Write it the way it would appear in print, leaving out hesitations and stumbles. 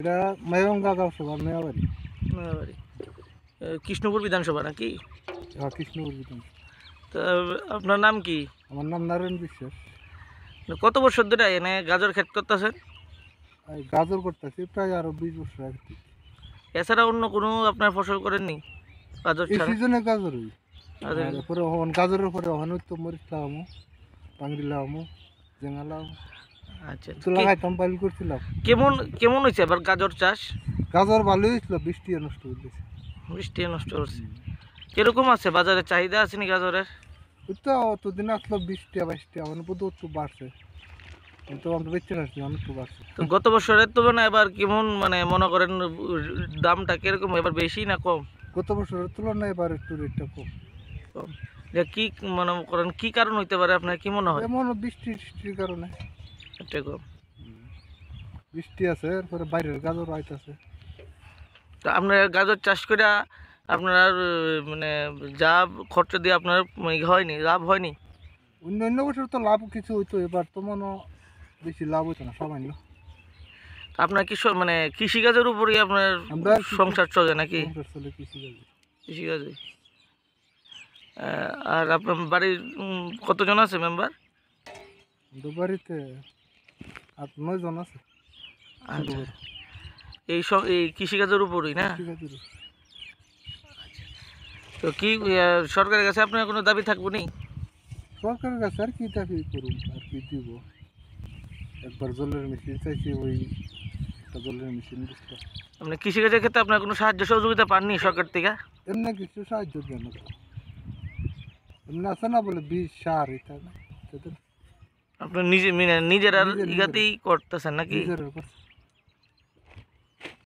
এটা মায়ঙ্গা গাঁওসভা নয়াবাড়ি। নয়াবাড়ি কৃষ্ণপুর বিধানসভা নাকি? কৃষ্ণপুর বিধানসভা। তা আপনার নাম কি? আমার নাম নারায়ণ বিশ্বাস। কত বছর ধরে এনে গাজর ক্ষেত করতেছেন? গাজর করতেছি প্রায় আরো 20 বছর আগে থেকে। এছাড়া অন্য কোনো আপনার ফসল করেননি গাজর এই ছাড়া? সিজনে গাজরই। গাজর- পরে গাজরের পরে তো মরিচ লাগামো, পাংড়ি লাগামো, জেঙা লাগামো। আচ্ছা, তো লাগাইতাম, পাইল করছিলাম। কেমন কেমন হয়েছে এবার গাজর চাষ? গাজর ভালোই হয়েছিল, বৃষ্টি নষ্ট করে দিয়েছে। বৃষ্টি নষ্ট করছে। কিরকম আছে বাজারে চাহিদা আছে নি গাজরের? ওই তো অতদিন আসলো 20 টা 22 টা, এখন বোধ একটু বাড়ছে, কিন্তু আমরা বেঁচে আসছি, অনেক একটু বাড়ছে। তো গত বছরের তুলনায় এবার কেমন মানে মনে করেন দামটা কিরকম, এবার বেশি না কম? গত বছরের তুলনায় এবার একটু রেটটা কম। কম। যে কি মনে করেন কি কারণ হইতে পারে, আপনার কি মনে হয়? এমন বৃষ্টির কারণে এটা কম। বৃষ্টি আছে, এরপরে বাইরের গাজর আইতাছে। তো আপনার গাজর চাষ করে আপনার মানে যা খরচ দিয়ে আপনার হয়নি, লাভ হয়নি? অন্য বছর তো লাভ কিছু হইতো, এবার তো মনে হয় বেশি লাভ হইতো না, সামান্য। আপনার কি মানে কৃষিকাজের উপরই আপনার আমরা সংসার চলে নাকি? সংসার চলে কৃষিকাজে। কৃষিকাজে। আর আপনার বাড়ির কতজন আছে মেম্বার? আমাদের বাড়িতে 8-9 জন আছে। আচ্ছা, এই কৃষিকাজের উপরই না? কৃষিকাজের। তো কি সরকারের কাছে আপনার কোনো দাবি থাকবো নি? সরকারের কাছে আর কি দাবি করুন, আর কি দিব। একবার জলের মেশিন চাইছি, ওই একটা জলের মেশিন দিচ্ছে। আপনি কৃষিকাজের ক্ষেত্রে আপনার কোনো সাহায্য সহযোগিতা পাননি সরকার থেকে? এমনি কিছু সাহায্য দেন না, এমনি আছে না বলে বিষ সার এটা না, আপনি নিজের আর ইগাতেই করতেছেন নাকি? নিজের